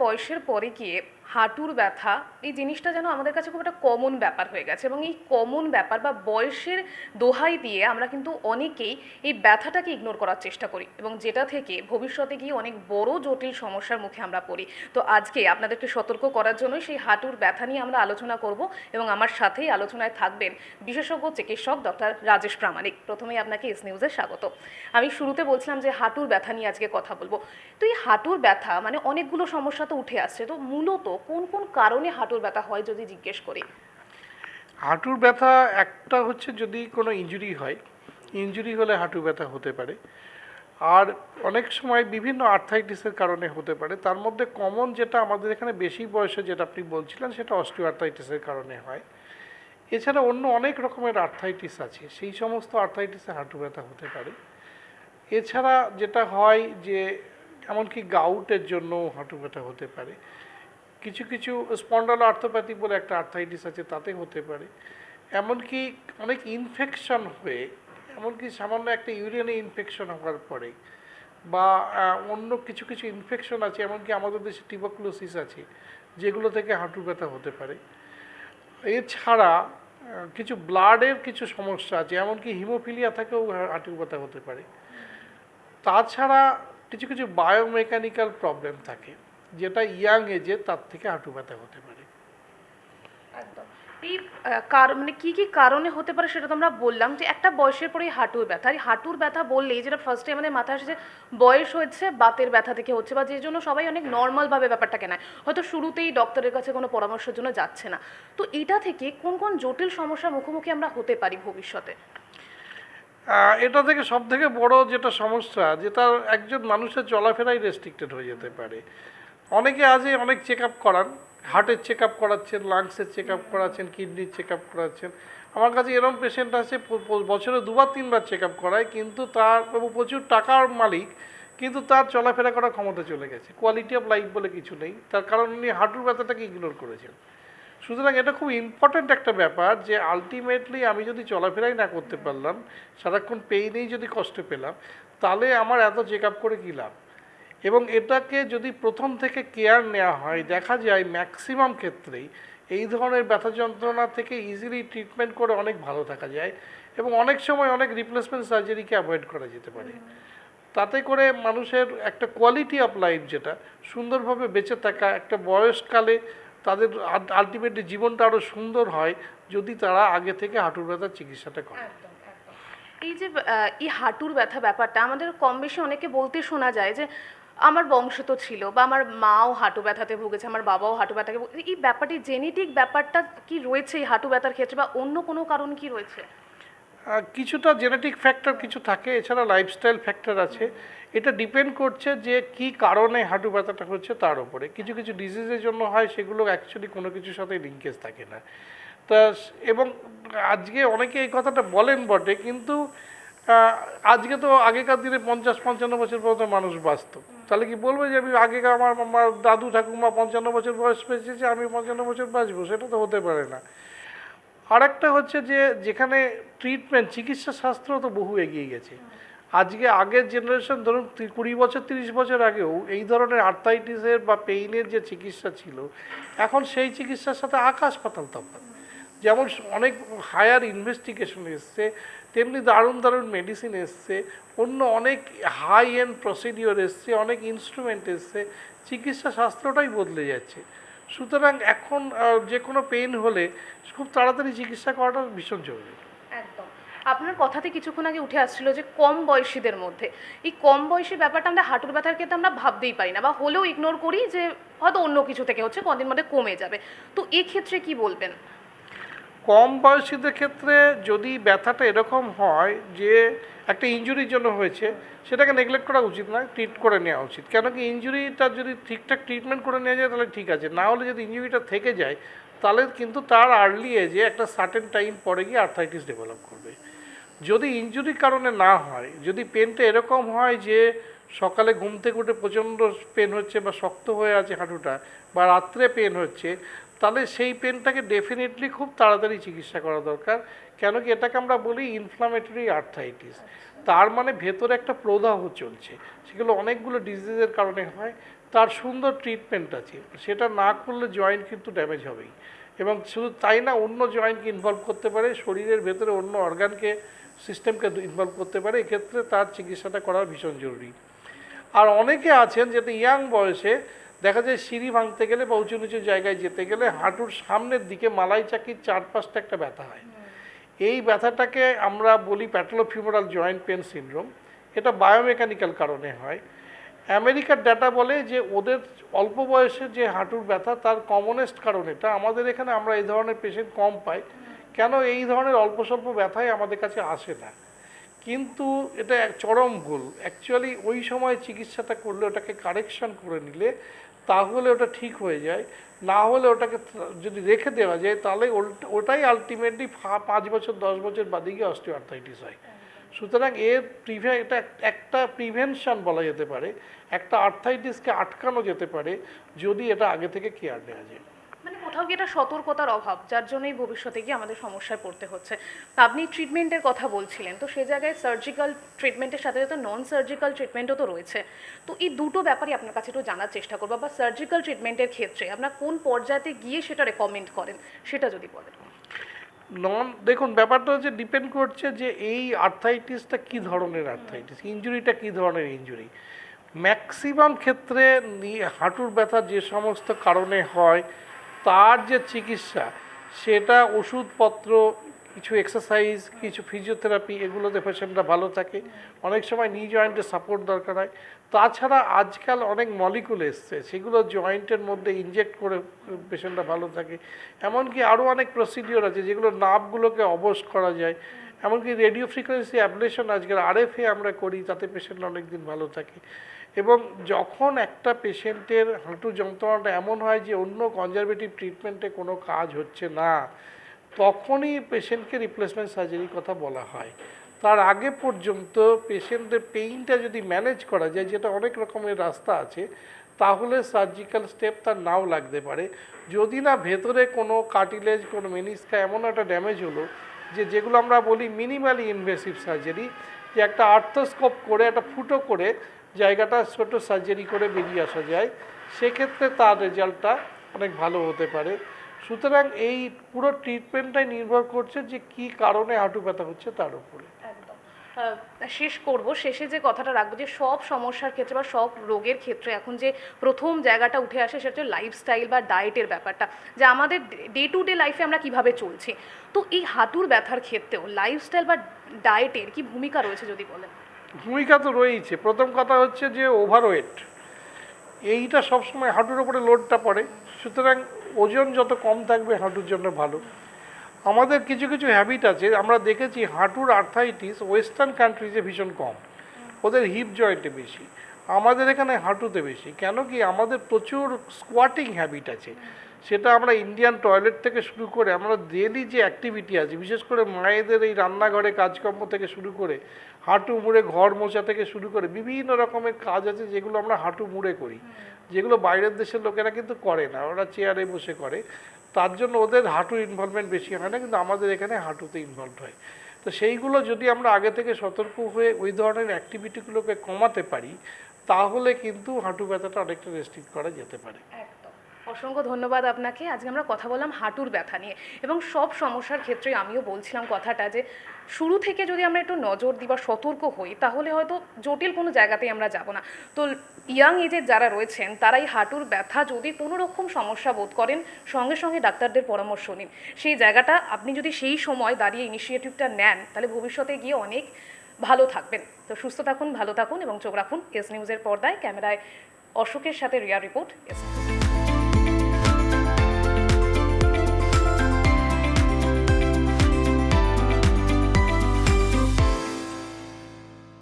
বয়সের পরে গিয়ে হাঁটুর ব্যথা এই জিনিসটা যেন আমাদের কাছে খুব একটা কমন ব্যাপার হয়ে গেছে, এবং এই কমন ব্যাপার বা বয়সের দোহাই দিয়ে আমরা কিন্তু অনেকেই এই ব্যথাটাকে ইগনোর করার চেষ্টা করি, এবং যেটা থেকে ভবিষ্যতে গিয়ে অনেক বড় জটিল সমস্যার মুখে আমরা পড়ি। তো আজকে আপনাদেরকে সতর্ক করার জন্যই সেই হাঁটুর ব্যথা নিয়ে আমরা আলোচনা করব, এবং আমার সাথেই আলোচনায় থাকবেন বিশেষজ্ঞ চিকিৎসক ডক্টর রাজেশ প্রামাণিক। প্রথমেই আপনাকে এস নিউজে স্বাগত। আমি শুরুতে বলছিলাম যে হাঁটুর ব্যথা নিয়ে আজকে কথা বলবো। তো এই হাঁটুর ব্যথা মানে অনেকগুলো সমস্যা তো উঠে আসছে, তো মূলত কোন কোন কারণে হাঁটুর ব্যথা হয় যদি জিজ্ঞেস করি? হাঁটুর ব্যথা একটা হচ্ছে যদি কোনো ইনজুরি হয়, ইনজুরি হলে হাঁটু ব্যথা হতে পারে। আর অনেক সময় বিভিন্ন আর্থ্রাইটিসের কারণে হতে পারে। তার মধ্যে কমন যেটা আমাদের এখানে বেশি বয়সে যেটা আপনি বলছিলেন সেটা অস্টিও আর্থ্রাইটিসের কারণে হয়। এছাড়া অন্য অনেক রকমের আর্থ্রাইটিস আছে, সেই সমস্ত আর্থ্রাইটিসে হাঁটু ব্যথা হতে পারে। এছাড়া যেটা হয় যে এমনকি গাউটের জন্য হাঁটু ব্যথা হতে পারে। কিছু কিছু স্পন্ডালো আর্থোপ্যাথি বলে একটা আর্থ্রাইটিস আছে, তাতে হতে পারে। এমনকি অনেক ইনফেকশন হয়ে, এমনকি সামান্য একটা ইউরিনে ইনফেকশন হওয়ার পরে বা অন্য কিছু কিছু ইনফেকশন আছে, এমনকি আমাদের দেশে টিউবারকুলোসিস আছে, যেগুলো থেকে হাঁটু ব্যথা হতে পারে। এছাড়া কিছু ব্লাডের কিছু সমস্যা আছে, এমনকি হিমোফিলিয়া থেকেও হাঁটু ব্যথা হতে পারে। তাছাড়া কিছু কিছু বায়োমেকানিক্যাল প্রবলেম থাকে, যেটা ইয়াং এজে তার থেকে হাঁটু ব্যথা হতে পারে। একদম। এই কারণ মানে কি কি কারণে হতে পারে সেটা তো আমরা বললাম, যে একটা বয়সের পরে হাঁটুর ব্যথা, এই হাঁটুর ব্যথা বললেই যেটা ফার্স্টে আমাদের মাথায় আসে যে বয়স হচ্ছে, বাতের ব্যথা থেকে হচ্ছে, বা যে জন্য সবাই অনেক নর্মালভাবে ব্যাপারটাকে নেয়, হয়তো শুরুতেই ডক্টরের কাছে কোনো পরামর্শের জন্য যাচ্ছে না। তো এটা থেকে কোন কোন জটিল সমস্যার মুখোমুখি আমরা হতে পারি ভবিষ্যতে? এটা থেকে সব থেকে বড় যেটা সমস্যা, যেটা একজন মানুষের চলাফেরাই রেস্ট্রিক্টেড হয়ে যেতে পারে। অনেকে আজে অনেক চেক আপ করান, হার্টের চেক আপ করাচ্ছেন, লাংসের চেক আপ করাচ্ছেন, কিডনির চেক আপ করাচ্ছেন। আমার কাছে এরকম পেশেন্ট আছে বছরে দুবার তিনবার চেক আপ করায়, কিন্তু তার প্রচুর টাকার মালিক, কিন্তু তার চলাফেরা করার ক্ষমতা চলে গেছে, কোয়ালিটি অফ লাইফ বলে কিছু নেই। তার কারণ উনি হাঁটুর ব্যথাটাকে ইগনোর করেছেন। সুতরাং এটা খুব ইম্পর্ট্যান্ট একটা ব্যাপার যে আলটিমেটলি আমি যদি চলাফেরাই না করতে পারলাম, সারাক্ষণ পেইনেই যদি কষ্ট পেলাম, তাহলে আমার এত চেক আপ করে কী লাভ? এবং এটাকে যদি প্রথম থেকে কেয়ার নেওয়া হয়, দেখা যায় ম্যাক্সিমাম ক্ষেত্রেই এই ধরনের ব্যথা যন্ত্রণা থেকে ইজিলি ট্রিটমেন্ট করে অনেক ভালো থাকা যায়, এবং অনেক সময় অনেক রিপ্লেসমেন্ট সার্জারিকে অ্যাভয়েড করা যেতে পারে। তাতে করে মানুষের একটা কোয়ালিটি অফ লাইফ, যেটা সুন্দরভাবে বেঁচে থাকা, একটা বয়সকালে তাদের আলটিমেটলি জীবনটা আরও সুন্দর হয় যদি তারা আগে থেকে হাঁটুর ব্যথার চিকিৎসাটা করে। একদম, একদম। এই যে এই হাঁটুর ব্যথা ব্যাপারটা আমাদের কম বেশি অনেকে বলতে শোনা যায় যে আমার বংশে তো ছিল, বা আমার মাও হাঁটু ব্যথাতে ভুগেছে, আমার বাবাও হাঁটু ব্যথাকে এই ব্যাপারটি জেনেটিক ব্যাপারটা কি রয়েছে এই হাঁটু ব্যথার ক্ষেত্রে, বা অন্য কোনো কারণ কি রয়েছে? কিছুটা জেনেটিক ফ্যাক্টর কিছু থাকে, এছাড়া লাইফস্টাইল ফ্যাক্টর আছে। এটা ডিপেন্ড করছে যে কি কারণে হাঁটু ব্যথাটা হচ্ছে তার উপরে। কিছু কিছু ডিজিজের জন্য হয়, সেগুলো অ্যাকচুয়ালি কোনো কিছুর সাথে লিঙ্কেজ থাকে না। তা এবং আজকে অনেকে এই কথাটা বলেন বটে, কিন্তু আজকে তো আগেকার দিনে 50-55 বছর পর্যন্ত মানুষ বাঁচত। তাহলে কি বলবো যে আমি আগেকার আমার দাদু ঠাকুমা 55 বছর বয়স পেয়েছে, আমি 55 বছর বাঁচবো? সেটা তো হতে পারে না। আর একটা হচ্ছে যে যেখানে ট্রিটমেন্ট, চিকিৎসা শাস্ত্র তো বহু এগিয়ে গেছে। আজকে আগের জেনারেশন ধরুন 20 বছর 30 বছর আগেও এই ধরনের আর্থ্রাইটিসের বা পেইনের যে চিকিৎসা ছিল, এখন সেই চিকিৎসার সাথে আকাশ পাতাল তফাৎ। যেমন অনেক হায়ার ইনভেস্টিগেশন এসছে, তেমনি দারুণ দারুণ মেডিসিন এসছে, অন্য অনেক হাই এন্ড প্রসিডিওর এসছে, অনেক ইনস্ট্রুমেন্ট এসছে, চিকিৎসা শাস্ত্রটাই বদলে যাচ্ছে। সুতরাং এখন যে কোনো পেইন হলে খুব তাড়াতাড়ি চিকিৎসা করাটা ভীষণ জরুরি। একদম। আপনার কথাতে কিছুক্ষণ আগে উঠে আসছিল যে কম বয়সীদের মধ্যে এই কম বয়সী ব্যাপারটা আমরা হাঁটুর ব্যথার ক্ষেত্রে আমরা ভাবতেই পারি না, বা হলেও ইগনোর করি যে হয়তো অন্য কিছু থেকে হচ্ছে, কদিন মধ্যে কমে যাবে। তো এক্ষেত্রে কি বলবেন? কম বয়সীদের ক্ষেত্রে যদি ব্যথাটা এরকম হয় যে একটা ইনজুরির জন্য হয়েছে, সেটাকে নেগলেক্ট করা উচিত নয়, ট্রিট করে নেওয়া উচিত। কেন কি ইনজুরিটা যদি ঠিকঠাক ট্রিটমেন্ট করে নেওয়া যায় তাহলে ঠিক আছে, না হলে যদি ইনজুরিটা থেকে যায় তাহলে কিন্তু তার আর্লি এজে একটা সার্টেন টাইম পরে গিয়ে আর্থ্রাইটিস ডেভেলপ করবে। যদি ইনজুরির কারণে না হয়, যদি পেনটা এরকম হয় যে সকালে ঘুম থেকে উঠে প্রচণ্ড পেন হচ্ছে বা শক্ত হয়ে আছে হাঁটুটা, বা রাত্রে পেন হচ্ছে, তাহলে সেই পেনটাকে ডেফিনেটলি খুব তাড়াতাড়ি চিকিৎসা করা দরকার। কেন কি এটাকে আমরা বলি ইনফ্লামেটরি আর্থ্রাইটিস। তার মানে ভেতরে একটা প্রদাহ চলছে, সেগুলো অনেকগুলো ডিজিজের কারণে হয়। তার সুন্দর ট্রিটমেন্ট আছে, সেটা না করলে জয়েন্ট কিন্তু ড্যামেজ হবেই। এবং শুধু তাই না, অন্য জয়েন্টকে ইনভলভ করতে পারে, শরীরের ভেতরে অন্য অর্গানকে সিস্টেমকে ইনভলভ করতে পারে, এক্ষেত্রে তার চিকিৎসাটা করা ভীষণ জরুরি। আর অনেকে আছেন যেটা ইয়াং বয়সে দেখা যায় সিঁড়ি ভাঙতে গেলে বা উঁচু নিচু জায়গায় যেতে গেলে হাঁটুর সামনের দিকে মালাই চাকির 4-5টা একটা ব্যথা হয়। এই ব্যথাটাকে আমরা বলি প্যাটেলোফিউমারাল জয়েন্ট পেন সিনড্রোম। এটা বায়োমেকানিক্যাল কারণে হয়। আমেরিকার ডাটা বলে যে ওদের অল্প বয়সে যে হাঁটুর ব্যথা তার কমনেস্ট কারণ এটা। আমাদের এখানে আমরা এই ধরনের পেশেন্ট কম পাই। কেন এই ধরনের অল্প স্বল্প ব্যথাই আমাদের কাছে আসে না? কিন্তু এটা এক চরম ভুল। অ্যাকচুয়ালি ওই সময় চিকিৎসাটা করলে, ওটাকে কারেকশন করে নিলে তাহলে ওটা ঠিক হয়ে যায়। না হলে ওটাকে যদি রেখে দেওয়া যায় তাহলে ওটাই আলটিমেটলি 5 বছর 10 বছর বাদে গিয়ে অস্টিওআর্থ্রাইটিস হয়। সুতরাং এটা একটা প্রিভেনশন বলা যেতে পারে, একটা আর্থ্রাইটিসকে আটকানো যেতে পারে যদি এটা আগে থেকে কেয়ার নেওয়া যায়। মানে কোথাও কি এটা সতর্কতার অভাব, যার জন্যই ভবিষ্যতে গিয়ে আমাদের সমস্যায় পড়তে হচ্ছে। তা আপনি ট্রিটমেন্টের কথা বলছিলেন, তো সে জায়গায় সার্জিক্যাল ট্রিটমেন্টের সাথে সাথে নন সার্জিক্যাল ট্রিটমেন্টও তো রয়েছে। তো এই দুটো ব্যাপারই আপনার কাছে একটু জানার চেষ্টা করবো, বা সার্জিক্যাল ট্রিটমেন্টের ক্ষেত্রে আপনার কোন পর্যায়ে গিয়ে সেটা রেকমেন্ড করেন, সেটা যদি বলেন। দেখুন, ব্যাপারটা হচ্ছে ডিপেন্ড করছে যে এই আর্থ্রাইটিসটা কী ধরনের আর্থ্রাইটিস, ইনজুরিটা কী ধরনের ইনজুরি। ম্যাক্সিমাম ক্ষেত্রে হাঁটুর ব্যথা যে সমস্ত কারণে হয় তার যে চিকিৎসা, সেটা ওষুধপত্র, কিছু এক্সারসাইজ, কিছু ফিজিওথেরাপি, এগুলোতে পেশেন্টরা ভালো থাকে। অনেক সময় নি জয়েন্টে সাপোর্ট দরকার হয়। তাছাড়া আজকাল অনেক মলিকুল এসছে, সেগুলো জয়েন্টের মধ্যে ইনজেক্ট করে পেশেন্টরা ভালো থাকে। এমনকি আরও অনেক প্রসিডিওর আছে যেগুলো নার্ভগুলোকে অবশ করা যায়। এমনকি রেডিও ফ্রিকোয়েন্সি অ্যাবলেশন আজকাল RFA আমরা করি, তাতে পেশেন্ট অনেক দিন ভালো থাকে। এবং যখন একটা পেশেন্টের হাঁটু যন্ত্রণাটা এমন হয় যে অন্য কনজারভেটিভ ট্রিটমেন্টে কোনো কাজ হচ্ছে না, তখনই পেশেন্টকে রিপ্লেসমেন্ট সার্জারির কথা বলা হয়। তার আগে পর্যন্ত পেশেন্টের পেইনটা যদি ম্যানেজ করা যায়, যেটা অনেক রকমের রাস্তা আছে, তাহলে সার্জিক্যাল স্টেপ তার নাও লাগতে পারে। যদি না ভেতরে কোনো কার্টিলেজ, কোনো মেনিসকা এমন একটা ড্যামেজ হলো যেগুলো আমরা বলি মিনিমালি ইনভেসিভ সার্জারি, যে একটা আর্থোস্কোপ করে একটা ফুটো করে জায়গাটা ছোটো সার্জারি করে বেরিয়ে আসা যায়, সেক্ষেত্রে তার রেজাল্টটা অনেক ভালো হতে পারে। সুতরাং এই পুরো ট্রিটমেন্টটাই নির্ভর করছে যে কী কারণে হাঁটু ব্যথা হচ্ছে তার উপরে। একদম। শেষ করব, শেষে যে কথাটা রাখবো, যে সব সমস্যার ক্ষেত্রে বা সব রোগের ক্ষেত্রে এখন যে প্রথম জায়গাটা উঠে আসে সেটা হচ্ছে লাইফস্টাইল বা ডায়েটের ব্যাপারটা, যে আমাদের ডে টু ডে লাইফে আমরা কিভাবে চলছি। তো এই হাঁটুর ব্যথার ক্ষেত্রেও লাইফস্টাইল বা ডায়েটের কি ভূমিকা রয়েছে যদি বলেন। ভূমিকা তো রয়েছে। প্রথম কথা হচ্ছে যে ওভারওয়েট, এইটা সবসময় হাঁটুর ওপরে লোডটা পড়ে। সুতরাং ওজন যত কম থাকবে হাঁটুর জন্য ভালো। আমাদের কিছু কিছু হ্যাবিট আছে, আমরা দেখেছি হাঁটুর আর্থ্রাইটিস ওয়েস্টার্ন কান্ট্রিজে ভীষণ কম, ওদের হিপ জয়েন্টে বেশি, আমাদের এখানে হাঁটুতে বেশি। কেন কি, আমাদের প্রচুর স্কোয়াটিং হ্যাবিট আছে। সেটা আমরা ইন্ডিয়ান টয়লেট থেকে শুরু করে আমরা ডেলি যে অ্যাক্টিভিটি আছে, বিশেষ করে মায়েদের এই রান্নাঘরে কাজকর্ম থেকে শুরু করে হাঁটু মুড়ে ঘর মোছা থেকে শুরু করে বিভিন্ন রকমের কাজ আছে যেগুলো আমরা হাঁটু মুড়ে করি, যেগুলো বাইরের দেশের লোকেরা কিন্তু করে না, ওরা চেয়ারে বসে করে। তার জন্য ওদের হাঁটু ইনভলভমেন্ট বেশি হয় না, কিন্তু আমাদের এখানে হাঁটুতে ইনভলভ হয়। তো সেইগুলো যদি আমরা আগে থেকে সতর্ক হয়ে ওই ধরনের অ্যাক্টিভিটিগুলোকে কমাতে পারি, তাহলে কিন্তু হাঁটু ব্যথাটা অনেকটা রেস্ট্রিক্ট করা যেতে পারে। একদম। অসংখ্য ধন্যবাদ আপনাকে। আজকে আমরা কথা বললাম হাঁটুর ব্যথা নিয়ে, এবং সব সমস্যার ক্ষেত্রে আমিও বলছিলাম কথাটা যে শুরু থেকে যদি আমরা একটু নজর দিই বা সতর্ক হই, তাহলে হয়তো জটিল কোনো জায়গাতেই আমরা যাব না। তো ইয়াং এজের যারা রয়েছেন তারাই হাঁটুর ব্যথা যদি কোনো রকম সমস্যা বোধ করেন, সঙ্গে সঙ্গে ডাক্তারদের পরামর্শ নিন। সেই জায়গাটা আপনি যদি সেই সময় দাঁড়িয়ে ইনিশিয়েটিভটা নেন, তাহলে ভবিষ্যতে গিয়ে অনেক ভালো থাকবেন। তো সুস্থ থাকুন, ভালো থাকুন এবং চোখ রাখুন এস নিউজের পর্দায়। ক্যামেরায় অশোকের সাথে রিয়া রিপোর্ট, এস নিউজ।